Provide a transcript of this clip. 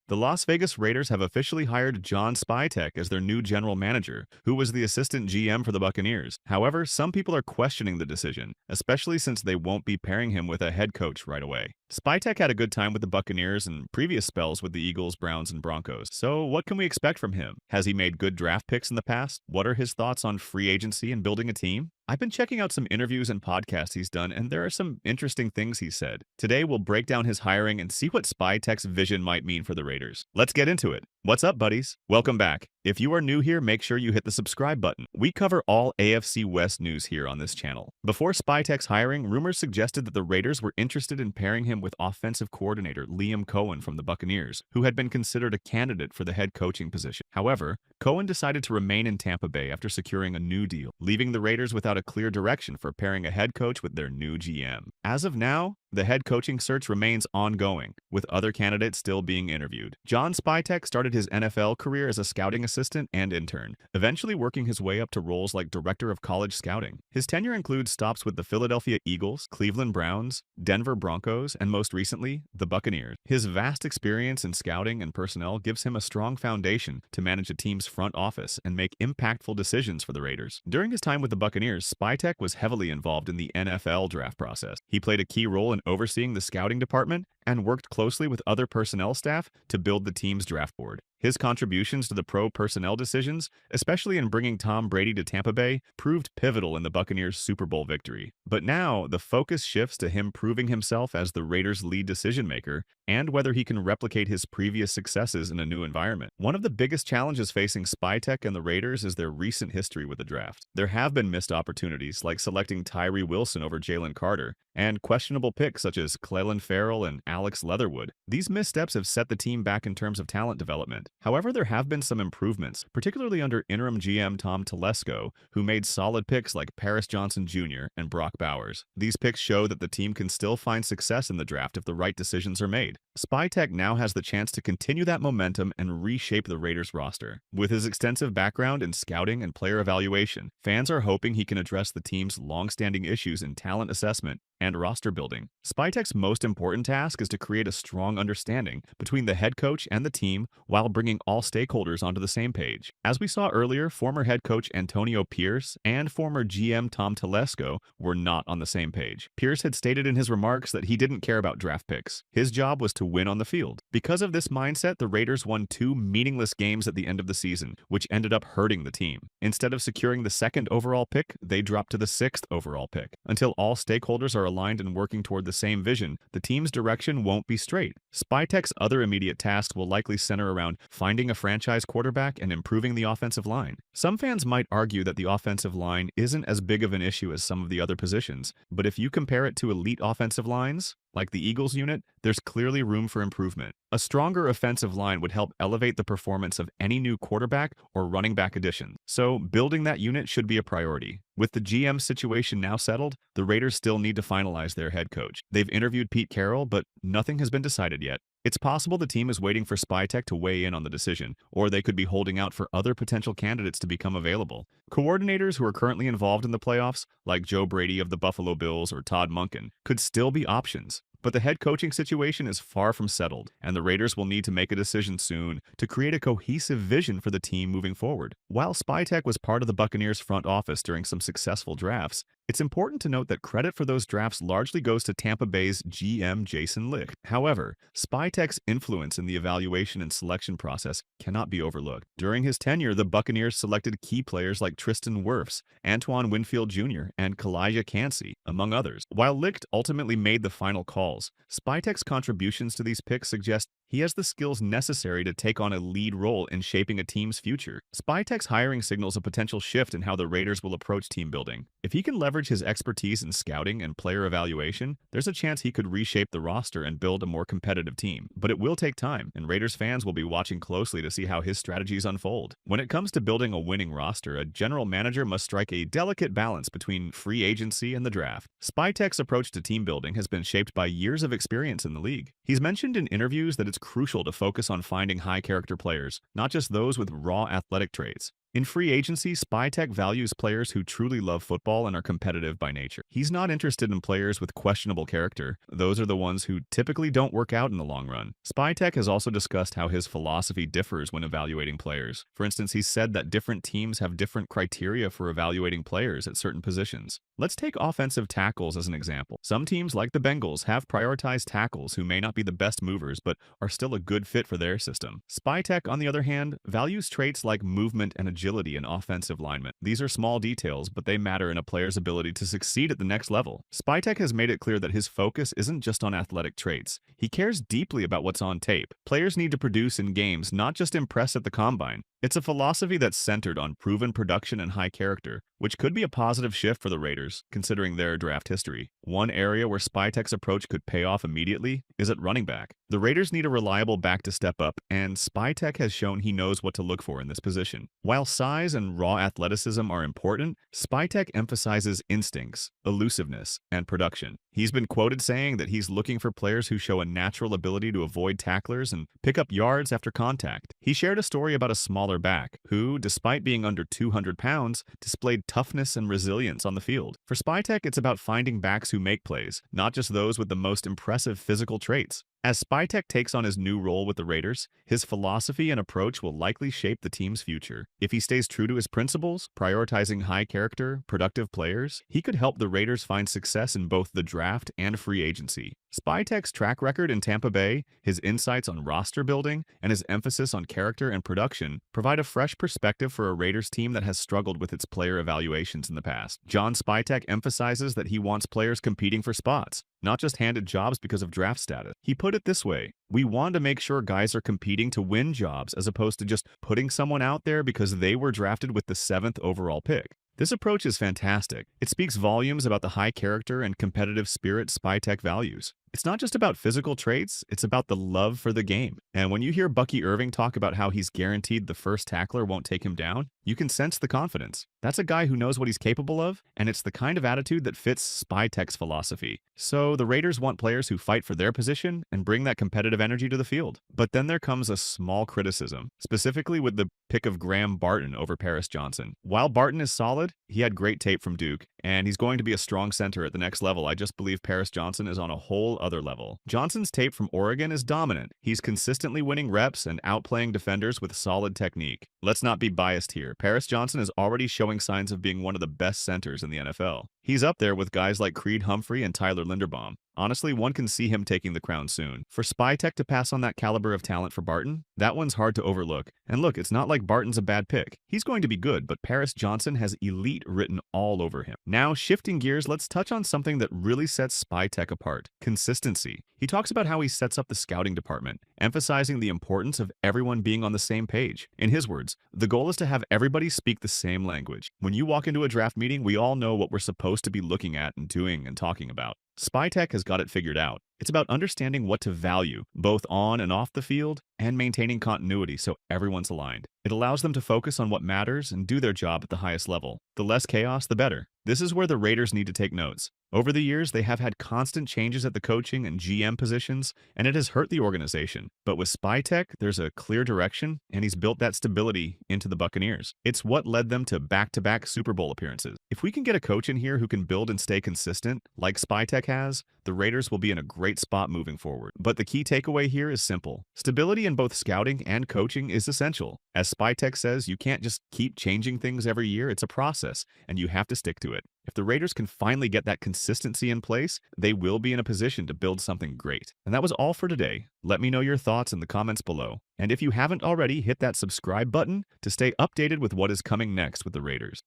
The Las Vegas Raiders have officially hired John Spytek as their new general manager, who was the assistant GM for the Buccaneers. However, some people are questioning the decision, especially since they won't be pairing him with a head coach right away. Spytek had a good time with the Buccaneers and previous spells with the Eagles, Browns, and Broncos. So what can we expect from him? Has he made good draft picks in the past? What are his thoughts on free agency and building a team? I've been checking out some interviews and podcasts he's done, and there are some interesting things he said. Today, we'll break down his hiring and see what Spytek's vision might mean for the Raiders. Let's get into it. What's up, buddies? Welcome back. If you are new here, make sure you hit the subscribe button. We cover all AFC West news here on this channel. Before Spytek's hiring, rumors suggested that the Raiders were interested in pairing him with offensive coordinator Liam Cohen from the Buccaneers, who had been considered a candidate for the head coaching position. However, Cohen decided to remain in Tampa Bay after securing a new deal, leaving the Raiders without a clear direction for pairing a head coach with their new GM. As of now, the head coaching search remains ongoing, with other candidates still being interviewed. John Spytek started his NFL career as a scouting assistant and intern, eventually working his way up to roles like director of college scouting. His tenure includes stops with the Philadelphia Eagles, Cleveland Browns, Denver Broncos, and most recently, the Buccaneers. His vast experience in scouting and personnel gives him a strong foundation to manage a team's front office and make impactful decisions for the Raiders. During his time with the Buccaneers, Spytek was heavily involved in the NFL draft process. He played a key role in overseeing the scouting department and worked closely with other personnel staff to build the team's draft board. His contributions to the pro personnel decisions, especially in bringing Tom Brady to Tampa Bay, proved pivotal in the Buccaneers' Super Bowl victory. But now, the focus shifts to him proving himself as the Raiders' lead decision-maker and whether he can replicate his previous successes in a new environment. One of the biggest challenges facing Spytek and the Raiders is their recent history with the draft. There have been missed opportunities, like selecting Tyree Wilson over Jalen Carter, and questionable picks such as Clelin Ferrell and Alex Leatherwood. These missteps have set the team back in terms of talent development. However, there have been some improvements, particularly under interim GM Tom Telesco, who made solid picks like Paris Johnson Jr. and Brock Bowers. These picks show that the team can still find success in the draft if the right decisions are made. Spytek now has the chance to continue that momentum and reshape the Raiders roster. With his extensive background in scouting and player evaluation, fans are hoping he can address the team's long-standing issues in talent assessment and roster building. Spytek's most important task is to create a strong understanding between the head coach and the team while bringing all stakeholders onto the same page. As we saw earlier, former head coach Antonio Pierce and former GM Tom Telesco were not on the same page. Pierce had stated in his remarks that he didn't care about draft picks. His job was to win on the field. Because of this mindset, the Raiders won 2 meaningless games at the end of the season, which ended up hurting the team. Instead of securing the 2nd overall pick, they dropped to the 6th overall pick. Until all stakeholders are aligned and working toward the same vision, the team's direction won't be straight. Spytek's other immediate tasks will likely center around finding a franchise quarterback and improving the offensive line. Some fans might argue that the offensive line isn't as big of an issue as some of the other positions, but if you compare it to elite offensive lines, like the Eagles unit, there's clearly room for improvement. A stronger offensive line would help elevate the performance of any new quarterback or running back addition, so building that unit should be a priority. With the GM situation now settled, the Raiders still need to finalize their head coach. They've interviewed Pete Carroll, but nothing has been decided yet. It's possible the team is waiting for Spytek to weigh in on the decision, or they could be holding out for other potential candidates to become available. Coordinators who are currently involved in the playoffs, like Joe Brady of the Buffalo Bills or Todd Monken, could still be options. But the head coaching situation is far from settled, and the Raiders will need to make a decision soon to create a cohesive vision for the team moving forward. While Spytek was part of the Buccaneers front office during some successful drafts, it's important to note that credit for those drafts largely goes to Tampa Bay's GM Jason Licht. However, Spytek's influence in the evaluation and selection process cannot be overlooked. During his tenure, the Buccaneers selected key players like Tristan Wirfs, Antoine Winfield Jr., and Kalijah Cansey, among others. While Licht ultimately made the final calls, Spytek's contributions to these picks suggest he has the skills necessary to take on a lead role in shaping a team's future. Spytek's hiring signals a potential shift in how the Raiders will approach team building. If he can leverage his expertise in scouting and player evaluation, there's a chance he could reshape the roster and build a more competitive team. But it will take time, and Raiders fans will be watching closely to see how his strategies unfold. When it comes to building a winning roster, a general manager must strike a delicate balance between free agency and the draft. Spytek's approach to team building has been shaped by years of experience in the league. He's mentioned in interviews that it's crucial to focus on finding high-character players, not just those with raw athletic traits. In free agency, Spytek values players who truly love football and are competitive by nature. He's not interested in players with questionable character. Those are the ones who typically don't work out in the long run. Spytek has also discussed how his philosophy differs when evaluating players. For instance, he said that different teams have different criteria for evaluating players at certain positions. Let's take offensive tackles as an example. Some teams, like the Bengals, have prioritized tackles who may not be the best movers but are still a good fit for their system. Spytek, on the other hand, values traits like movement and agility in offensive linemen. These are small details, but they matter in a player's ability to succeed at the next level. Spytek has made it clear that his focus isn't just on athletic traits. He cares deeply about what's on tape. Players need to produce in games, not just impress at the combine. It's a philosophy that's centered on proven production and high character, which could be a positive shift for the Raiders, considering their draft history. One area where Spytek's approach could pay off immediately is at running back. The Raiders need a reliable back to step up, and Spytek has shown he knows what to look for in this position. While size and raw athleticism are important, Spytek emphasizes instincts, elusiveness, and production. He's been quoted saying that he's looking for players who show a natural ability to avoid tacklers and pick up yards after contact. He shared a story about a smaller back who, despite being under 200 pounds, displayed toughness and resilience on the field. For Spytek, it's about finding backs who make plays, not just those with the most impressive physical traits. As Spytek takes on his new role with the Raiders, his philosophy and approach will likely shape the team's future. If he stays true to his principles, prioritizing high character, productive players, he could help the Raiders find success in both the draft and free agency. Spytek's track record in Tampa Bay, his insights on roster building, and his emphasis on character and production provide a fresh perspective for a Raiders team that has struggled with its player evaluations in the past. John Spytek emphasizes that he wants players competing for spots, not just handed jobs because of draft status. He put it this way: we want to make sure guys are competing to win jobs as opposed to just putting someone out there because they were drafted with the 7th overall pick. This approach is fantastic. It speaks volumes about the high character and competitive spirit Spytek values. It's not just about physical traits, it's about the love for the game. And when you hear Bucky Irving talk about how he's guaranteed the first tackler won't take him down, you can sense the confidence. That's a guy who knows what he's capable of, and it's the kind of attitude that fits Spytek's philosophy. So the Raiders want players who fight for their position and bring that competitive energy to the field. But then there comes a small criticism, specifically with the pick of Graham Barton over Paris Johnson. While Barton is solid, he had great tape from Duke, and he's going to be a strong center at the next level. I just believe Paris Johnson is on a whole other level. Johnson's tape from Oregon is dominant. He's consistently winning reps and outplaying defenders with solid technique. Let's not be biased here. Paris Johnson is already showing signs of being one of the best centers in the NFL. He's up there with guys like Creed Humphrey and Tyler Linderbaum. Honestly, one can see him taking the crown soon. For Spytek to pass on that caliber of talent for Barton, that one's hard to overlook. And look, it's not like Barton's a bad pick. He's going to be good, but Paris Johnson has elite written all over him. Now, shifting gears, let's touch on something that really sets Spytek apart: consistency. He talks about how he sets up the scouting department, emphasizing the importance of everyone being on the same page. In his words, the goal is to have everybody speak the same language. When you walk into a draft meeting, we all know what we're supposed to be looking at and doing and talking about. Spytek has got it figured out. It's about understanding what to value, both on and off the field, and maintaining continuity so everyone's aligned. It allows them to focus on what matters and do their job at the highest level. The less chaos, the better. This is where the Raiders need to take notes. Over the years, they have had constant changes at the coaching and GM positions, and it has hurt the organization. But with Spytek, there's a clear direction, and he's built that stability into the Buccaneers. It's what led them to back-to-back Super Bowl appearances. If we can get a coach in here who can build and stay consistent, like Spytek has, the Raiders will be in a great spot moving forward. But the key takeaway here is simple. Stability in both scouting and coaching is essential. As Spytek says, you can't just keep changing things every year. It's a process, and you have to stick to it. If the Raiders can finally get that consistency in place, they will be in a position to build something great. And that was all for today. Let me know your thoughts in the comments below. And if you haven't already, hit that subscribe button to stay updated with what is coming next with the Raiders.